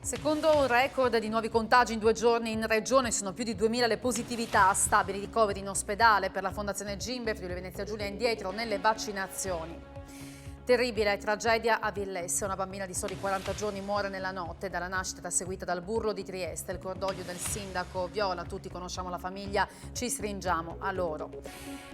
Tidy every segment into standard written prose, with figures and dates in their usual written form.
Secondo un record di nuovi contagi in 2 giorni in regione, sono più di 2000 le positività stabili, ricoveri in ospedale. Per la Fondazione Gimbe, Friuli Venezia Giulia è indietro nelle vaccinazioni. Terribile tragedia a Villesse, una bambina di soli 40 giorni muore nella notte dalla nascita seguita dal burro di Trieste. Il cordoglio del sindaco Viola, tutti conosciamo la famiglia, ci stringiamo a loro.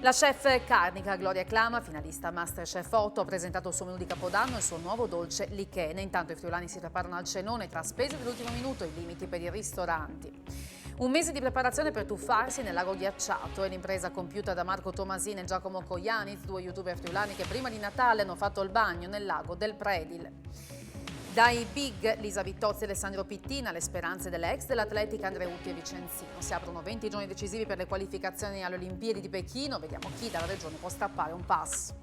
La chef carnica Gloria Clama, finalista Masterchef 8, ha presentato il suo menù di Capodanno e il suo nuovo dolce lichene. Intanto i friulani si preparano al cenone tra spese dell'ultimo minuto e i limiti per i ristoranti. Un mese di preparazione per tuffarsi nel lago ghiacciato è l'impresa compiuta da Marco Tomasini e Giacomo Coianiz, 2 youtuber friulani che prima di Natale hanno fatto il bagno nel lago del Predil. Dai big Lisa Vittozzi e Alessandro Pittina, le speranze dell'ex dell'atletica Andreutti e Vicenzino. Si aprono 20 giorni decisivi per le qualificazioni alle Olimpiadi di Pechino. Vediamo chi dalla regione può strappare un pass.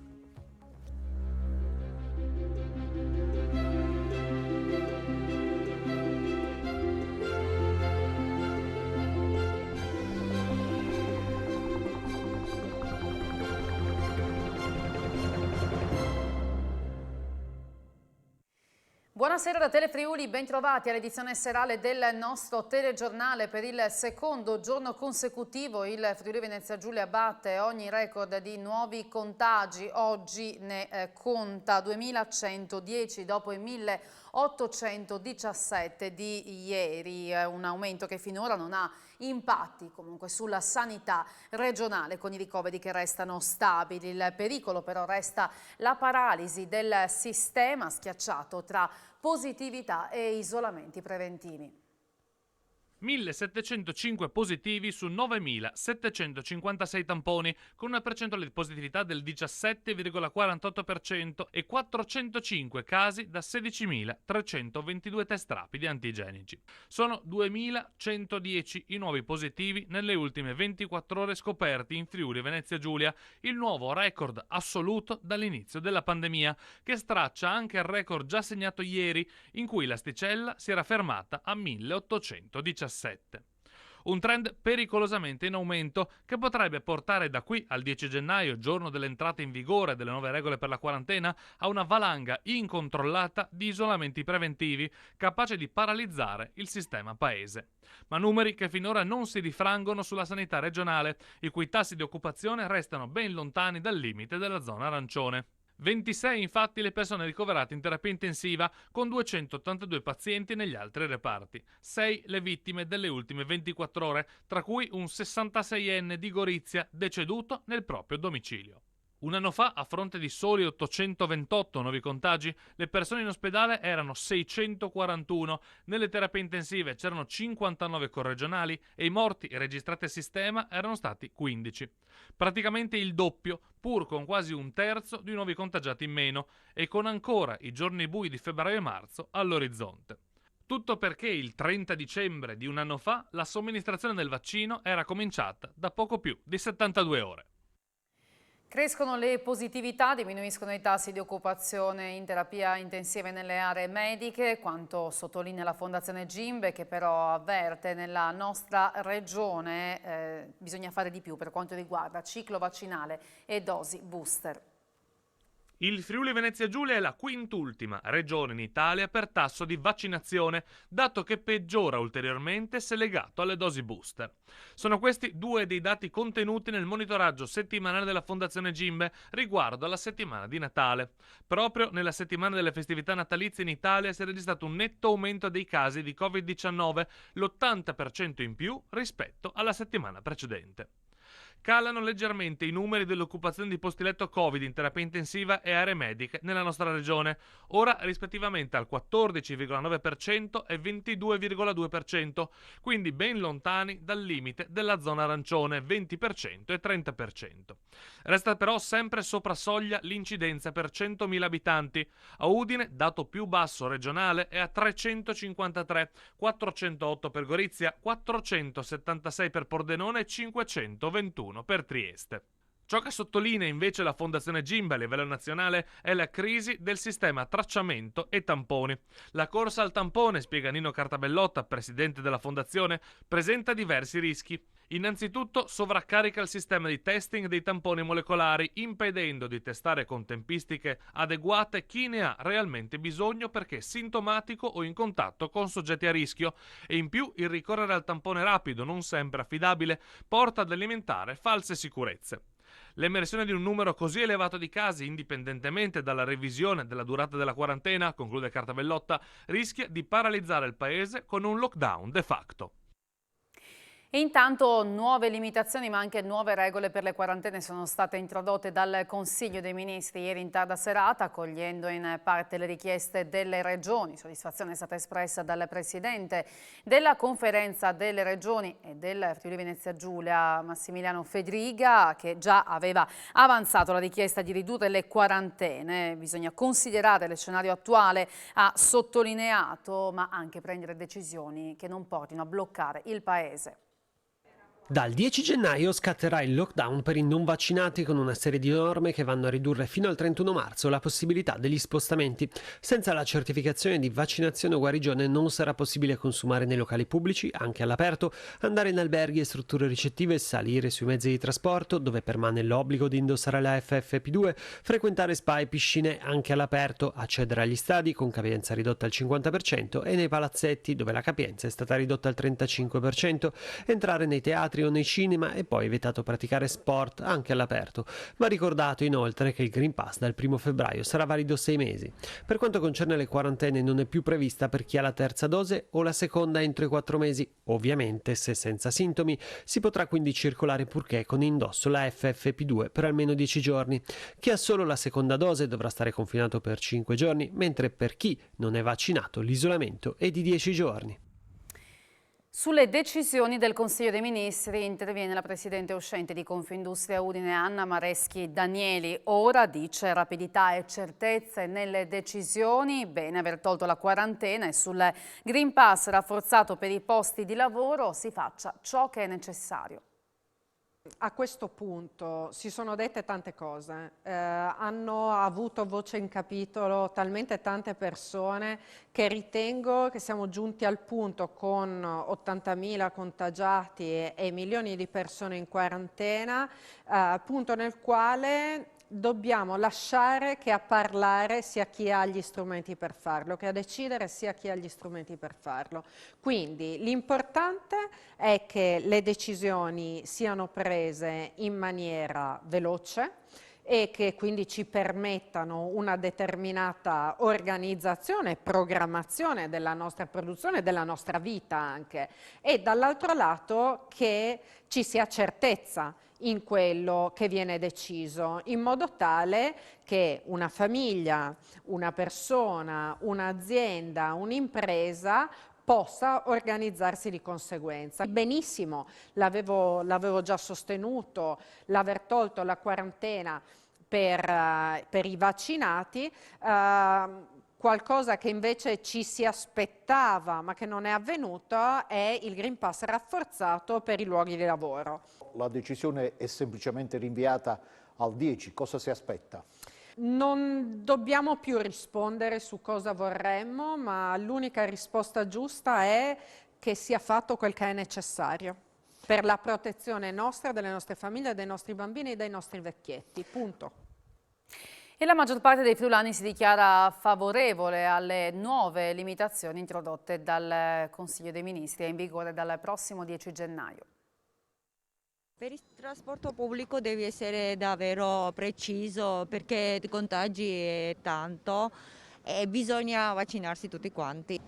Buonasera da Telefriuli, bentrovati all'edizione serale del nostro telegiornale. Per il secondo giorno consecutivo il Friuli Venezia Giulia batte ogni record di nuovi contagi. Oggi ne conta 2110 dopo i 1817 di ieri, un aumento che finora non ha impatti comunque sulla sanità regionale, con i ricoveri che restano stabili. Il pericolo però resta la paralisi del sistema schiacciato tra positività e isolamenti preventivi. 1705 positivi su 9.756 tamponi, con una percentuale di positività del 17,48% e 405 casi da 16.322 test rapidi antigenici. Sono 2.110 i nuovi positivi nelle ultime 24 ore scoperti in Friuli Venezia Giulia, il nuovo record assoluto dall'inizio della pandemia, che straccia anche il record già segnato ieri, in cui l'asticella si era fermata a 1.817. Un trend pericolosamente in aumento che potrebbe portare da qui al 10 gennaio, giorno dell'entrata in vigore delle nuove regole per la quarantena, a una valanga incontrollata di isolamenti preventivi capace di paralizzare il sistema paese. Ma numeri che finora non si rifrangono sulla sanità regionale, i cui tassi di occupazione restano ben lontani dal limite della zona arancione. 26 infatti le persone ricoverate in terapia intensiva, con 282 pazienti negli altri reparti. 6 le vittime delle ultime 24 ore, tra cui un 66enne di Gorizia deceduto nel proprio domicilio. Un anno fa, a fronte di soli 828 nuovi contagi, le persone in ospedale erano 641, nelle terapie intensive c'erano 59 corregionali e i morti registrati a sistema erano stati 15. Praticamente il doppio, pur con quasi un terzo di nuovi contagiati in meno e con ancora i giorni bui di febbraio e marzo all'orizzonte. Tutto perché il 30 dicembre di un anno fa la somministrazione del vaccino era cominciata da poco più di 72 ore. Crescono le positività, diminuiscono i tassi di occupazione in terapia intensiva nelle aree mediche, quanto sottolinea la Fondazione Gimbe, che però avverte nella nostra regione bisogna fare di più per quanto riguarda ciclo vaccinale e dosi booster. Il Friuli Venezia Giulia è la quintultima regione in Italia per tasso di vaccinazione, dato che peggiora ulteriormente se legato alle dosi booster. Sono questi 2 dei dati contenuti nel monitoraggio settimanale della Fondazione Gimbe riguardo alla settimana di Natale. Proprio nella settimana delle festività natalizie in Italia si è registrato un netto aumento dei casi di Covid-19, l'80% in più rispetto alla settimana precedente. Calano leggermente i numeri dell'occupazione di posti letto Covid in terapia intensiva e aree mediche nella nostra regione, ora rispettivamente al 14,9% e 22,2%, quindi ben lontani dal limite della zona arancione 20% e 30%. Resta però sempre sopra soglia l'incidenza per 100.000 abitanti. A Udine, dato più basso regionale, è a 353, 408 per Gorizia, 476 per Pordenone e 521 per Trieste. Ciò che sottolinea invece la Fondazione Gimbe a livello nazionale è la crisi del sistema tracciamento e tamponi. La corsa al tampone, spiega Nino Cartabellotta, presidente della Fondazione, presenta diversi rischi. Innanzitutto sovraccarica il sistema di testing dei tamponi molecolari, impedendo di testare con tempistiche adeguate chi ne ha realmente bisogno perché sintomatico o in contatto con soggetti a rischio, e in più il ricorrere al tampone rapido, non sempre affidabile, porta ad alimentare false sicurezze. L'emersione di un numero così elevato di casi, indipendentemente dalla revisione della durata della quarantena, conclude Cartabellotta, rischia di paralizzare il paese con un lockdown de facto. E intanto nuove limitazioni ma anche nuove regole per le quarantene sono state introdotte dal Consiglio dei Ministri ieri in tarda serata, accogliendo in parte le richieste delle regioni. Soddisfazione è stata espressa dal Presidente della Conferenza delle Regioni e del Friuli Venezia Giulia, Massimiliano Fedriga, che già aveva avanzato la richiesta di ridurre le quarantene. Bisogna considerare lo scenario attuale, ha sottolineato, ma anche prendere decisioni che non portino a bloccare il Paese. Dal 10 gennaio scatterà il lockdown per i non vaccinati con una serie di norme che vanno a ridurre fino al 31 marzo la possibilità degli spostamenti. Senza la certificazione di vaccinazione o guarigione non sarà possibile consumare nei locali pubblici, anche all'aperto, andare in alberghi e strutture ricettive, salire sui mezzi di trasporto, dove permane l'obbligo di indossare la FFP2, frequentare spa e piscine anche all'aperto, accedere agli stadi con capienza ridotta al 50% e nei palazzetti, dove la capienza è stata ridotta al 35%, entrare nei teatri o nei cinema e poi è vietato praticare sport anche all'aperto. Va ricordato inoltre che il Green Pass dal 1 febbraio sarà valido 6 mesi. Per quanto concerne le quarantene non è più prevista per chi ha la terza dose o la seconda entro i 4 mesi. Ovviamente, se senza sintomi, si potrà quindi circolare purché con indosso la FFP2 per almeno 10 giorni. Chi ha solo la seconda dose dovrà stare confinato per 5 giorni, mentre per chi non è vaccinato l'isolamento è di 10 giorni. Sulle decisioni del Consiglio dei Ministri interviene la Presidente uscente di Confindustria Udine Anna Mareschi Danieli. Ora dice rapidità e certezze nelle decisioni, bene aver tolto la quarantena e sul Green Pass rafforzato per i posti di lavoro si faccia ciò che è necessario. A questo punto si sono dette tante cose, hanno avuto voce in capitolo talmente tante persone che ritengo che siamo giunti al punto con 80.000 contagiati e milioni di persone in quarantena, punto nel quale dobbiamo lasciare che a parlare sia chi ha gli strumenti per farlo, che a decidere sia chi ha gli strumenti per farlo. Quindi l'importante è che le decisioni siano prese in maniera veloce e che quindi ci permettano una determinata organizzazione e programmazione della nostra produzione, della nostra vita anche, e dall'altro lato che ci sia certezza in quello che viene deciso, in modo tale che una famiglia, una persona, un'azienda, un'impresa possa organizzarsi di conseguenza. Benissimo, l'avevo già sostenuto, l'aver tolto la quarantena per i vaccinati, qualcosa che invece ci si aspettava ma che non è avvenuto è il Green Pass rafforzato per i luoghi di lavoro. La decisione è semplicemente rinviata al 10, cosa si aspetta? Non dobbiamo più rispondere su cosa vorremmo, ma l'unica risposta giusta è che sia fatto quel che è necessario per la protezione nostra, delle nostre famiglie, dei nostri bambini e dei nostri vecchietti, punto. E la maggior parte dei friulani si dichiara favorevole alle nuove limitazioni introdotte dal Consiglio dei Ministri, è in vigore dal prossimo 10 gennaio. Per il trasporto pubblico devi essere davvero preciso perché i contagi è tanto e bisogna vaccinarsi tutti quanti.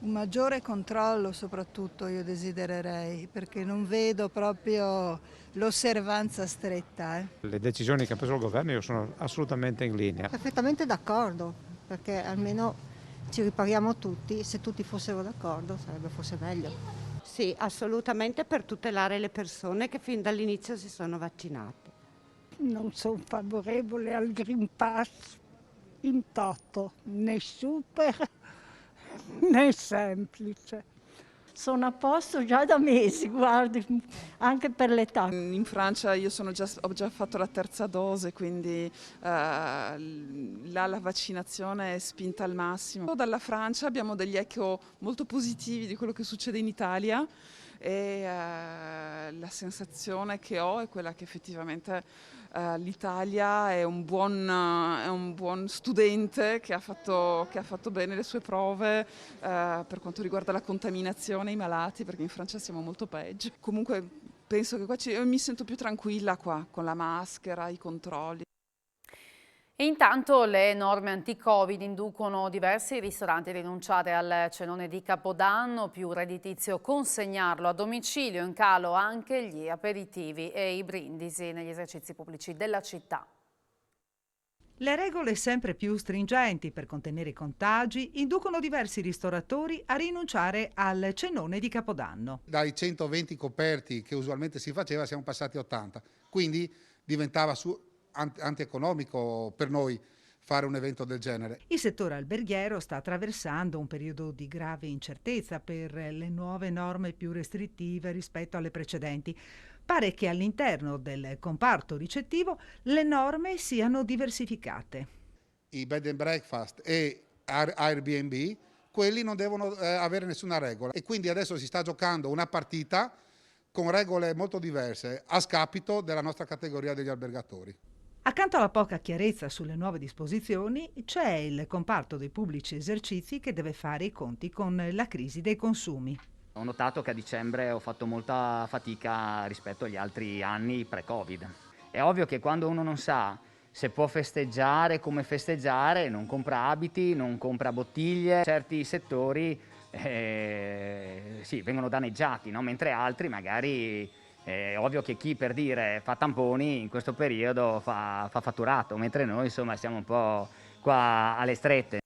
Un maggiore controllo soprattutto io desidererei, perché non vedo proprio l'osservanza stretta. Le decisioni che ha preso il governo io sono assolutamente in linea. Perfettamente d'accordo, perché almeno ci ripariamo tutti, se tutti fossero d'accordo sarebbe forse meglio. Sì, assolutamente, per tutelare le persone che fin dall'inizio si sono vaccinate. Non sono favorevole al Green Pass in toto, né super né semplice. Sono a posto già da mesi, guardi, anche per l'età. In Francia io ho già fatto la terza dose, quindi là la vaccinazione è spinta al massimo. Dalla Francia abbiamo degli eco molto positivi di quello che succede in Italia e la sensazione che ho è quella che effettivamente l'Italia è un buon studente che ha fatto bene le sue prove per quanto riguarda la contaminazione e i malati, perché in Francia siamo molto peggio. Comunque penso che qua mi sento più tranquilla qua, con la maschera, i controlli. E intanto le norme anti-Covid inducono diversi ristoranti a rinunciare al cenone di Capodanno, più redditizio consegnarlo a domicilio, in calo anche gli aperitivi e i brindisi negli esercizi pubblici della città. Le regole sempre più stringenti per contenere i contagi inducono diversi ristoratori a rinunciare al cenone di Capodanno. Dai 120 coperti che usualmente si faceva siamo passati a 80, quindi diventava antieconomico per noi fare un evento del genere. Il settore alberghiero sta attraversando un periodo di grave incertezza per le nuove norme più restrittive rispetto alle precedenti. Pare che all'interno del comparto ricettivo le norme siano diversificate. I bed and breakfast e Airbnb, quelli non devono avere nessuna regola e quindi adesso si sta giocando una partita con regole molto diverse a scapito della nostra categoria degli albergatori. Accanto alla poca chiarezza sulle nuove disposizioni, c'è il comparto dei pubblici esercizi che deve fare i conti con la crisi dei consumi. Ho notato che a dicembre ho fatto molta fatica rispetto agli altri anni pre-Covid. È ovvio che quando uno non sa se può festeggiare, come festeggiare, non compra abiti, non compra bottiglie. Certi settori sì, vengono danneggiati, no? Mentre altri magari... È ovvio che chi per dire fa tamponi in questo periodo fa fatturato, mentre noi insomma siamo un po' qua alle strette.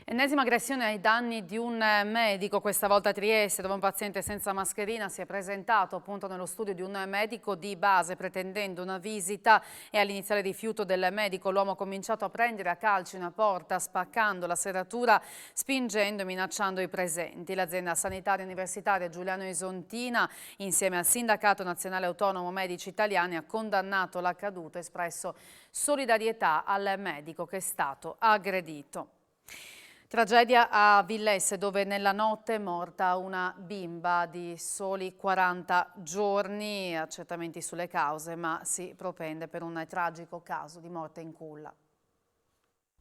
Ennesima aggressione ai danni di un medico, questa volta a Trieste, dove un paziente senza mascherina si è presentato appunto nello studio di un medico di base pretendendo una visita e all'iniziale rifiuto del medico l'uomo ha cominciato a prendere a calci una porta spaccando la serratura, spingendo e minacciando i presenti. L'azienda sanitaria universitaria Giuliano Isontina insieme al Sindacato Nazionale Autonomo Medici Italiani ha condannato l'accaduto e espresso solidarietà al medico che è stato aggredito. Tragedia a Villesse dove nella notte è morta una bimba di soli 40 giorni, accertamenti sulle cause, ma si propende per un tragico caso di morte in culla.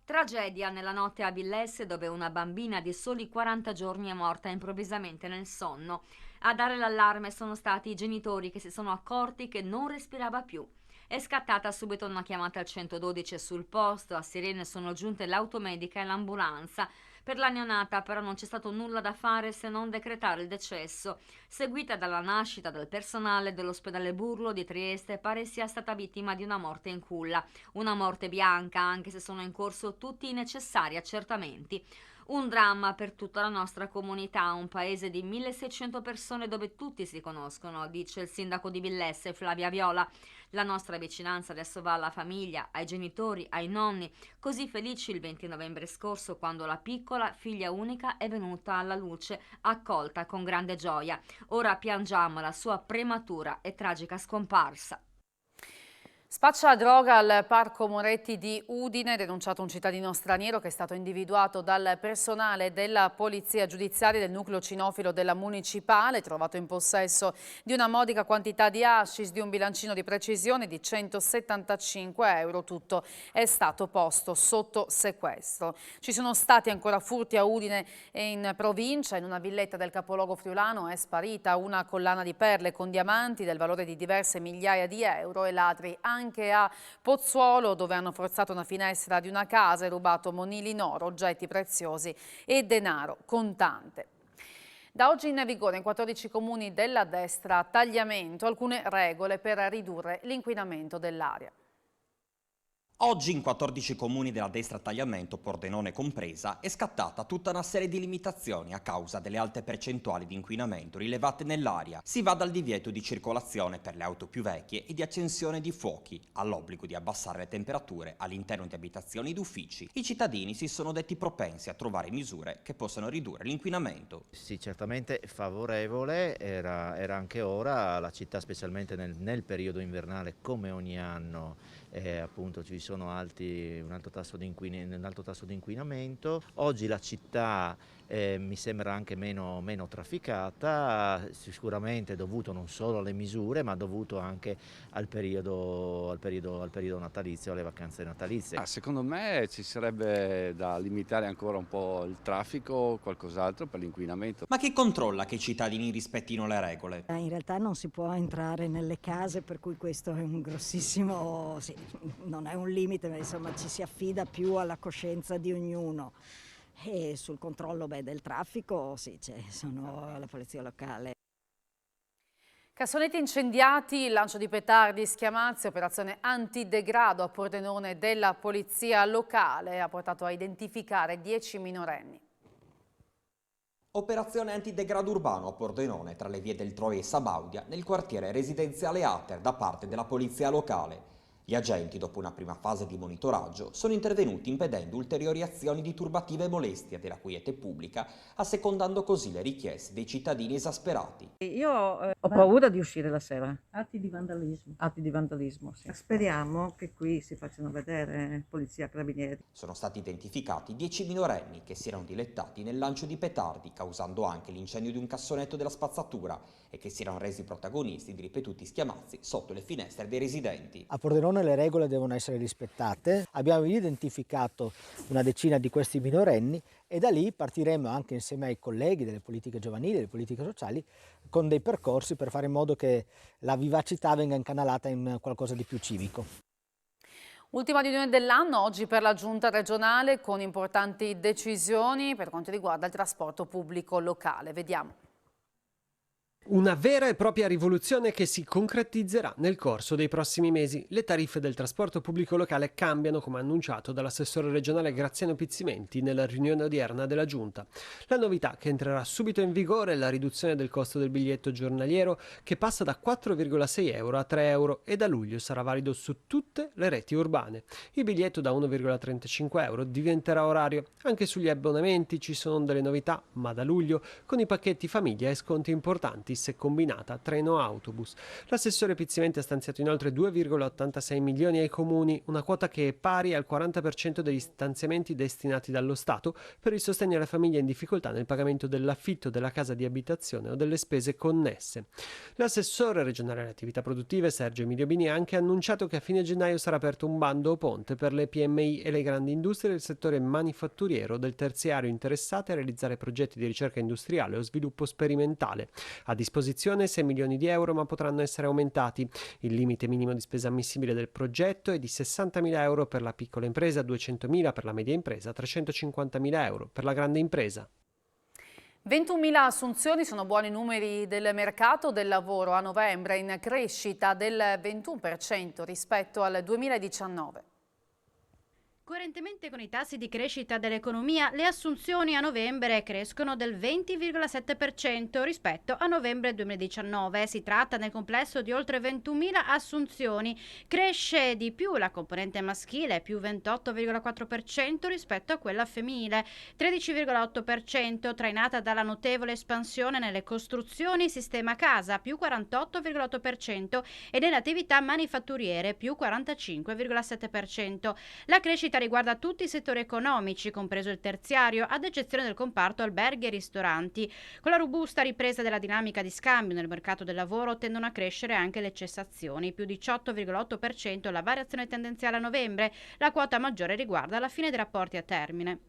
Tragedia nella notte a Villesse dove una bambina di soli 40 giorni è morta improvvisamente nel sonno. A dare l'allarme sono stati i genitori che si sono accorti che non respirava più. È scattata subito una chiamata al 112 sul posto, a sirene sono giunte l'automedica e l'ambulanza. Per la neonata però non c'è stato nulla da fare se non decretare il decesso. Seguita dalla nascita del personale dell'ospedale Burlo di Trieste, pare sia stata vittima di una morte in culla. Una morte bianca, anche se sono in corso tutti i necessari accertamenti. Un dramma per tutta la nostra comunità, un paese di 1600 persone dove tutti si conoscono, dice il sindaco di Villesse, Flavia Viola. La nostra vicinanza adesso va alla famiglia, ai genitori, ai nonni, così felici il 20 novembre scorso quando la piccola figlia unica è venuta alla luce, accolta con grande gioia. Ora piangiamo la sua prematura e tragica scomparsa. Spaccia droga al Parco Moretti di Udine, denunciato un cittadino straniero che è stato individuato dal personale della polizia giudiziaria del nucleo cinofilo della municipale, trovato in possesso di una modica quantità di hashish, di un bilancino di precisione di 175 euro, tutto è stato posto sotto sequestro. Ci sono stati ancora furti a Udine e in provincia, in una villetta del capoluogo friulano è sparita una collana di perle con diamanti del valore di diverse migliaia di euro e ladri anche a Pozzuolo dove hanno forzato una finestra di una casa e rubato monili in oro, oggetti preziosi e denaro contante. Da oggi in vigore in 14 comuni della destra tagliamento alcune regole per ridurre l'inquinamento dell'aria. Oggi in 14 comuni della destra a tagliamento, Pordenone compresa, è scattata tutta una serie di limitazioni a causa delle alte percentuali di inquinamento rilevate nell'aria. Si va dal divieto di circolazione per le auto più vecchie e di accensione di fuochi, all'obbligo di abbassare le temperature all'interno di abitazioni ed uffici. I cittadini si sono detti propensi a trovare misure che possano ridurre l'inquinamento. Sì, certamente favorevole, era anche ora, la città specialmente nel periodo invernale come ogni anno appunto ci sono un alto tasso di inquinamento. Oggi la città mi sembra anche meno trafficata, sicuramente dovuto non solo alle misure ma dovuto anche al periodo natalizio, alle vacanze natalizie. Secondo me ci sarebbe da limitare ancora un po' il traffico, qualcos'altro per l'inquinamento. Ma chi controlla che i cittadini rispettino le regole? In realtà non si può entrare nelle case, per cui questo è un grossissimo, sì, non è un limite, ma insomma ci si affida più alla coscienza di ognuno. E sul controllo del traffico, sì, sono la polizia locale. Cassonetti incendiati, lancio di petardi, schiamazzi, operazione antidegrado a Pordenone della polizia locale ha portato a identificare 10 minorenni. Operazione antidegrado urbano a Pordenone tra le vie del Troie e Sabaudia nel quartiere residenziale Ater da parte della polizia locale. Gli agenti, dopo una prima fase di monitoraggio, sono intervenuti impedendo ulteriori azioni di turbativa e molestia della quiete pubblica, assecondando così le richieste dei cittadini esasperati. Io ho paura di uscire la sera. Atti di vandalismo. Atti di vandalismo, sì. Speriamo che qui si facciano vedere polizia, carabinieri. Sono stati identificati 10 minorenni che si erano dilettati nel lancio di petardi, causando anche l'incendio di un cassonetto della spazzatura, e che si erano resi protagonisti di ripetuti schiamazzi sotto le finestre dei residenti. A Pordenone le regole devono essere rispettate. Abbiamo identificato una decina di questi minorenni e da lì partiremo anche insieme ai colleghi delle politiche giovanili, delle politiche sociali, con dei percorsi per fare in modo che la vivacità venga incanalata in qualcosa di più civico. Ultima riunione dell'anno oggi per la Giunta regionale con importanti decisioni per quanto riguarda il trasporto pubblico locale. Vediamo. Una vera e propria rivoluzione che si concretizzerà nel corso dei prossimi mesi. Le tariffe del trasporto pubblico locale cambiano, come annunciato dall'assessore regionale Graziano Pizzimenti nella riunione odierna della Giunta. La novità che entrerà subito in vigore è la riduzione del costo del biglietto giornaliero, che passa da 4,6 euro a 3 euro e da luglio sarà valido su tutte le reti urbane. Il biglietto da 1,35 euro diventerà orario. Anche sugli abbonamenti ci sono delle novità, ma da luglio con i pacchetti famiglia e sconti importanti se combinata treno-autobus. L'assessore Pizzimenti ha stanziato inoltre 2,86 milioni ai comuni, una quota che è pari al 40% degli stanziamenti destinati dallo Stato per il sostegno alle famiglie in difficoltà nel pagamento dell'affitto della casa di abitazione o delle spese connesse. L'assessore regionale alle attività produttive Sergio Emilio Bini ha anche annunciato che a fine gennaio sarà aperto un bando o ponte per le PMI e le grandi industrie del settore manifatturiero del terziario interessate a realizzare progetti di ricerca industriale o sviluppo sperimentale. A disposizione 6 milioni di euro, ma potranno essere aumentati. Il limite minimo di spesa ammissibile del progetto è di 60.000 euro per la piccola impresa, 200.000 per la media impresa, 350.000 euro per la grande impresa. 21.000 assunzioni sono buoni numeri del mercato del lavoro a novembre, in crescita del 21% rispetto al 2019. Coerentemente con i tassi di crescita dell'economia, le assunzioni a novembre crescono del 20,7% rispetto a novembre 2019. Si tratta nel complesso di oltre 21.000 assunzioni. Cresce di più la componente maschile, più 28,4% rispetto a quella femminile, 13,8%, trainata dalla notevole espansione nelle costruzioni sistema casa, più 48,8%, e nelle attività manifatturiere, più 45,7%. La crescita riguarda tutti i settori economici, compreso il terziario, ad eccezione del comparto alberghi e ristoranti. Con la robusta ripresa della dinamica di scambio nel mercato del lavoro tendono a crescere anche le cessazioni, più 18,8% la variazione tendenziale a novembre. La quota maggiore riguarda la fine dei rapporti a termine.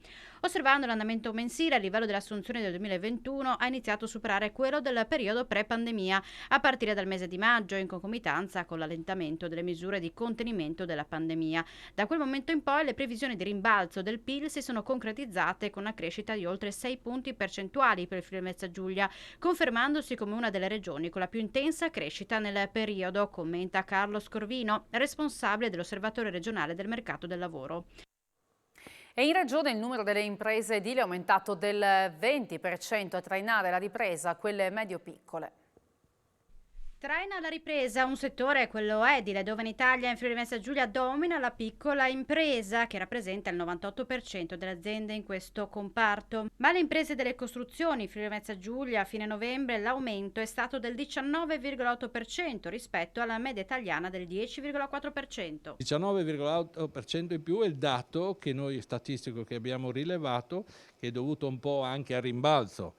Osservando l'andamento mensile, il livello delle assunzioni del 2021 ha iniziato a superare quello del periodo pre-pandemia, a partire dal mese di maggio, in concomitanza con l'allentamento delle misure di contenimento della pandemia. Da quel momento in poi le previsioni di rimbalzo del PIL si sono concretizzate con una crescita di oltre 6 punti percentuali per il Friuli-Venezia Giulia, confermandosi come una delle regioni con la più intensa crescita nel periodo, commenta Carlo Scorvino, responsabile dell'Osservatorio regionale del mercato del lavoro. E in regione il numero delle imprese edili è aumentato del 20% a trainare la ripresa, quelle medio-piccole. Traina la ripresa un settore, quello edile, dove in Italia in Friuli Venezia Giulia domina la piccola impresa che rappresenta il 98% delle aziende in questo comparto. Ma le imprese delle costruzioni in Friuli Venezia Giulia a fine novembre l'aumento è stato del 19,8% rispetto alla media italiana del 10,4%. 19,8% in più è il dato che noi statistico che abbiamo rilevato, che è dovuto un po' anche al rimbalzo.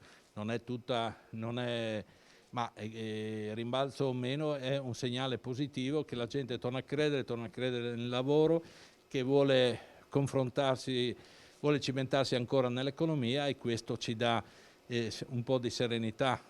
Ma rimbalzo o meno è un segnale positivo che la gente torna a credere nel lavoro, che vuole confrontarsi, vuole cimentarsi ancora nell'economia, e questo ci dà un po' di serenità.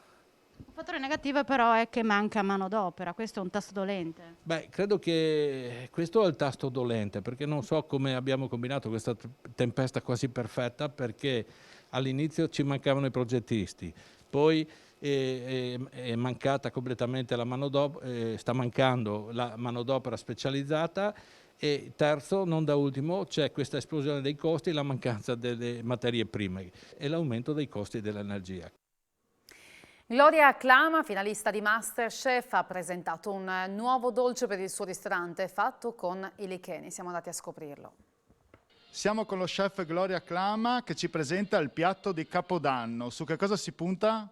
Un fattore negativo però è che manca manodopera, questo è un tasto dolente. Beh, credo che questo è il tasto dolente, perché non so come abbiamo combinato questa tempesta quasi perfetta, perché all'inizio ci mancavano i progettisti, poi è mancata completamente la manodopera, sta mancando la manodopera specializzata, e terzo, non da ultimo, c'è questa esplosione dei costi e la mancanza delle materie prime e l'aumento dei costi dell'energia. Gloria Acclama, finalista di Masterchef, ha presentato un nuovo dolce per il suo ristorante fatto con i licheni. Siamo andati a scoprirlo. Siamo con lo chef Gloria Acclama che ci presenta il piatto di Capodanno. Su che cosa si punta?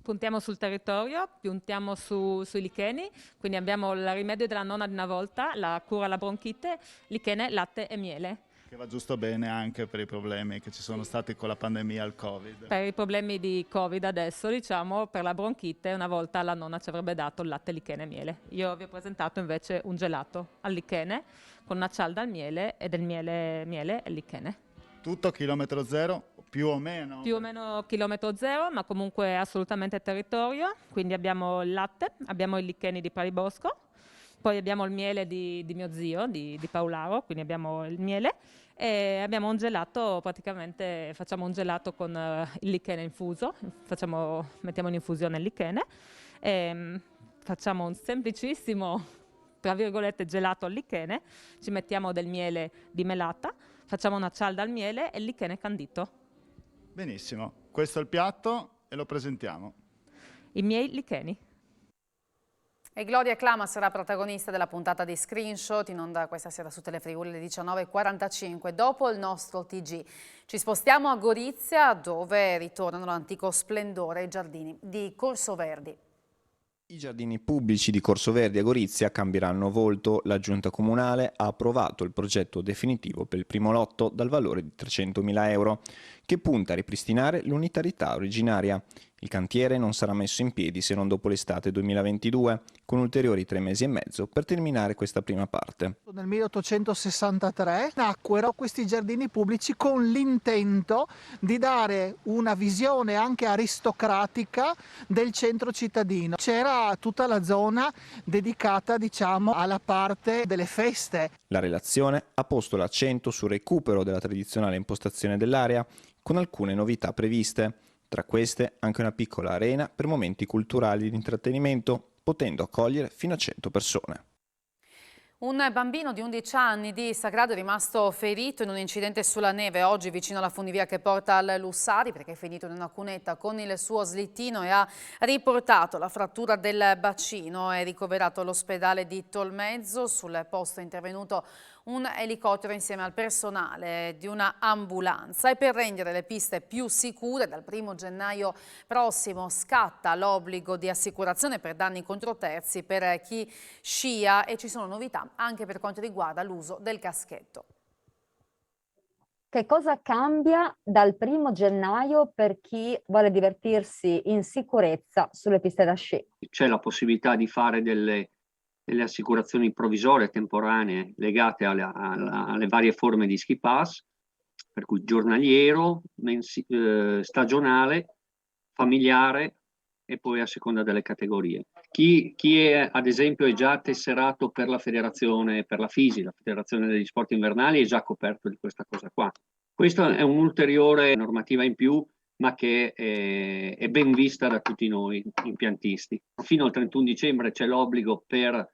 Puntiamo sul territorio, puntiamo sui licheni, quindi abbiamo il rimedio della nonna di una volta, la cura alla bronchite, lichene, latte e miele. Che va giusto bene anche per i problemi che ci sono stati con la pandemia, il Covid. Per i problemi di Covid adesso, diciamo, per la bronchite una volta la nonna ci avrebbe dato il latte, lichene e miele. Io vi ho presentato invece un gelato al lichene con una cialda al miele e del miele e lichene. Tutto chilometro zero? Più o meno? Più o meno chilometro zero, ma comunque assolutamente territorio. Quindi abbiamo il latte, abbiamo i licheni di Paribosco, poi abbiamo il miele di mio zio, di Paolaro, quindi abbiamo il miele, e abbiamo un gelato, praticamente facciamo un gelato con il lichene infuso, mettiamo in infusione il lichene, e facciamo un semplicissimo, tra virgolette, gelato al lichene, ci mettiamo del miele di melata, facciamo una cialda al miele e il lichene candito. Benissimo, questo è il piatto e lo presentiamo. I miei licheni. E Gloria Acclama sarà protagonista della puntata di Screenshot in onda questa sera su Telefriuli alle 19:45. Dopo il nostro TG ci spostiamo a Gorizia, dove ritornano l'antico splendore e i giardini di Corso Verdi. I giardini pubblici di Corso Verdi a Gorizia cambieranno volto. La giunta comunale ha approvato il progetto definitivo per il primo lotto dal valore di 300.000 euro, che punta a ripristinare l'unitarietà originaria. Il cantiere non sarà messo in piedi se non dopo l'estate 2022, con ulteriori 3 mesi e mezzo per terminare questa prima parte. Nel 1863 nacquero questi giardini pubblici con l'intento di dare una visione anche aristocratica del centro cittadino. C'era tutta la zona dedicata, diciamo, alla parte delle feste. La relazione ha posto l'accento sul recupero della tradizionale impostazione dell'area, con alcune novità previste. Tra queste anche una piccola arena per momenti culturali di intrattenimento, potendo accogliere fino a 100 persone. Un bambino di 11 anni di Sagrado è rimasto ferito in un incidente sulla neve oggi vicino alla funivia che porta al Lussari, perché è finito in una cunetta con il suo slittino e ha riportato la frattura del bacino. È ricoverato all'ospedale di Tolmezzo. Sul posto è intervenuto un elicottero insieme al personale di una ambulanza. E per rendere le piste più sicure, dal 1° gennaio prossimo scatta l'obbligo di assicurazione per danni contro terzi per chi scia, e ci sono novità anche per quanto riguarda l'uso del caschetto. Che cosa cambia dal 1° gennaio per chi vuole divertirsi in sicurezza sulle piste da sci? C'è la possibilità di fare delle assicurazioni provvisorie, temporanee, legate alle varie forme di ski pass, per cui giornaliero, stagionale, familiare e poi a seconda delle categorie. Chi è, ad esempio, è già tesserato per la federazione, per la FISI, la Federazione degli Sport Invernali, è già coperto di questa cosa qua. Questa è un'ulteriore normativa in più, ma che è ben vista da tutti noi impiantisti. Fino al 31 dicembre c'è l'obbligo per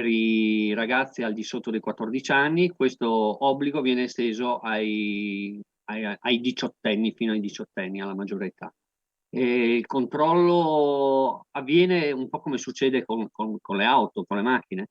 i ragazzi al di sotto dei 14 anni, questo obbligo viene esteso ai diciottenni, fino ai diciottenni, alla maggiore età. E il controllo avviene un po' come succede con le auto, con le macchine,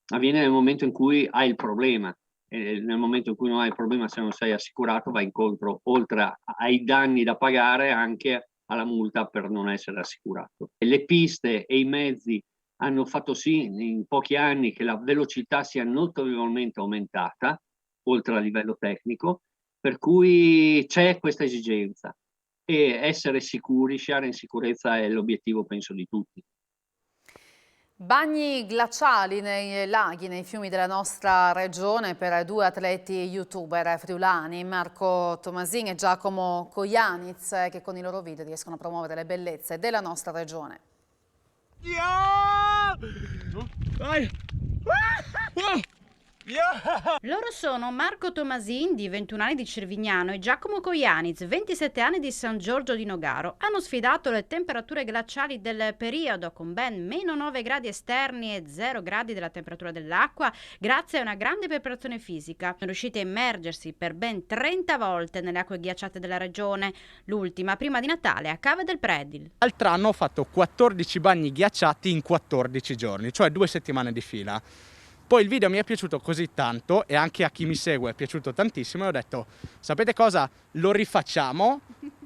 avviene nel momento in cui hai il problema. E nel momento in cui non hai il problema, se non sei assicurato, vai incontro, oltre ai danni da pagare, anche alla multa per non essere assicurato. E le piste e i mezzi hanno fatto sì in pochi anni che la velocità sia notevolmente aumentata, oltre a livello tecnico, per cui c'è questa esigenza. E essere sicuri, sciare in sicurezza è l'obiettivo, penso, di tutti. Bagni glaciali nei laghi, nei fiumi della nostra regione per due atleti youtuber friulani, Marco Tomasin e Giacomo Kojanic, che con i loro video riescono a promuovere le bellezze della nostra regione. Loro sono Marco Tomasin, di 21 anni, di Cervignano, e Giacomo Kojanic, 27 anni, di San Giorgio di Nogaro. Hanno sfidato le temperature glaciali del periodo con ben -9 gradi esterni e 0 gradi della temperatura dell'acqua grazie a una grande preparazione fisica. Sono riusciti a immergersi per ben 30 volte nelle acque ghiacciate della regione, l'ultima prima di Natale a Cave del Predil. L'altro anno ho fatto 14 bagni ghiacciati in 14 giorni, cioè 2 settimane di fila. Poi il video mi è piaciuto così tanto e anche a chi mi segue è piaciuto tantissimo e ho detto, sapete cosa? Lo rifacciamo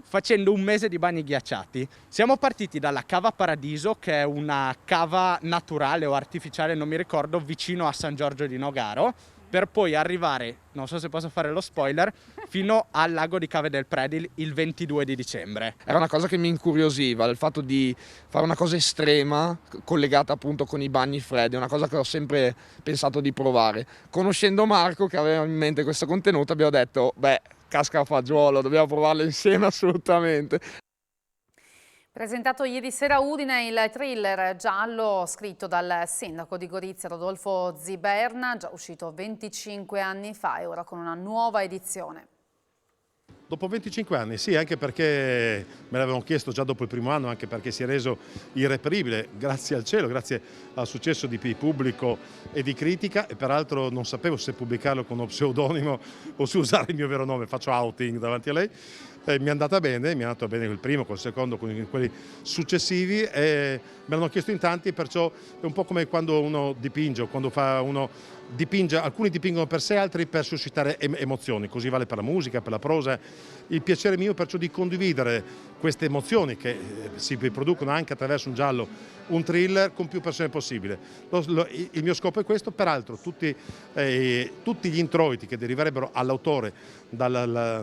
facendo un mese di bagni ghiacciati. Siamo partiti dalla Cava Paradiso, che è una cava naturale o artificiale, non mi ricordo, vicino a San Giorgio di Nogaro, per poi arrivare, non so se posso fare lo spoiler, fino al lago di Cave del Predil il 22 di dicembre. Era una cosa che mi incuriosiva, il fatto di fare una cosa estrema collegata appunto con i bagni freddi, è una cosa che ho sempre pensato di provare. Conoscendo Marco, che aveva in mente questo contenuto, abbiamo detto, beh, casca a fagiolo, dobbiamo provarlo insieme assolutamente. Presentato ieri sera a Udine il thriller giallo scritto dal sindaco di Gorizia Rodolfo Ziberna, già uscito 25 anni fa e ora con una nuova edizione. Dopo 25 anni, sì, anche perché me l'avevano chiesto già dopo il primo anno, anche perché si è reso irreperibile, grazie al cielo, grazie al successo di pubblico e di critica, e peraltro non sapevo se pubblicarlo con uno pseudonimo o se usare il mio vero nome, faccio outing davanti a lei. Mi è andata bene, mi è andato bene col primo, col secondo, con quelli successivi, e me l'hanno chiesto in tanti, perciò è un po' come quando uno dipinge o quando uno dipinge, alcuni dipingono per sé, altri per suscitare emozioni, così vale per la musica, per la prosa. Il piacere mio perciò di condividere queste emozioni che si riproducono anche attraverso un giallo, un thriller, con più persone possibile. Il mio scopo è questo, peraltro tutti gli introiti che deriverebbero all'autore dalla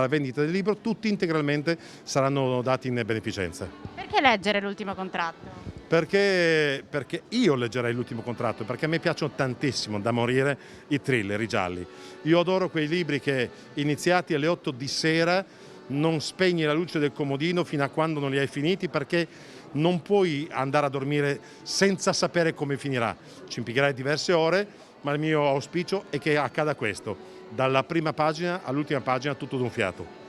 vendita del libro, tutti integralmente saranno dati in beneficenza. Perché leggere l'ultimo contratto? Perché io leggerei l'ultimo contratto, perché a me piacciono tantissimo da morire i thriller, i gialli. Io adoro quei libri che iniziati alle 8 di sera non spegni la luce del comodino fino a quando non li hai finiti, perché non puoi andare a dormire senza sapere come finirà. Ci impiegherai diverse ore, ma il mio auspicio è che accada questo, dalla prima pagina all'ultima pagina tutto d'un fiato.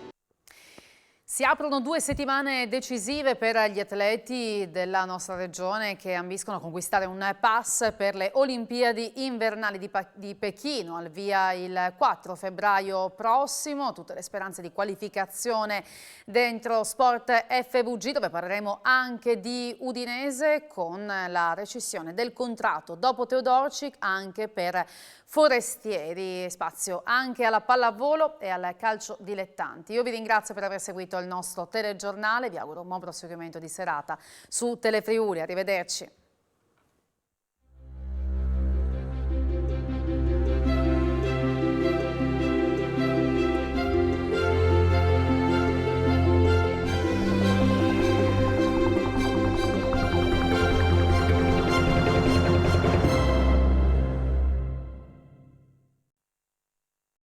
Si aprono 2 settimane decisive per gli atleti della nostra regione che ambiscono a conquistare un pass per le Olimpiadi invernali di Pechino, al via il 4 febbraio prossimo. Tutte le speranze di qualificazione dentro Sport FVG, dove parleremo anche di Udinese con la rescissione del contratto dopo Teodorcic anche per Forestieri. Spazio anche alla pallavolo e al calcio dilettanti. Io vi ringrazio per aver seguito il nostro telegiornale, vi auguro un buon proseguimento di serata su Telefriuli, arrivederci.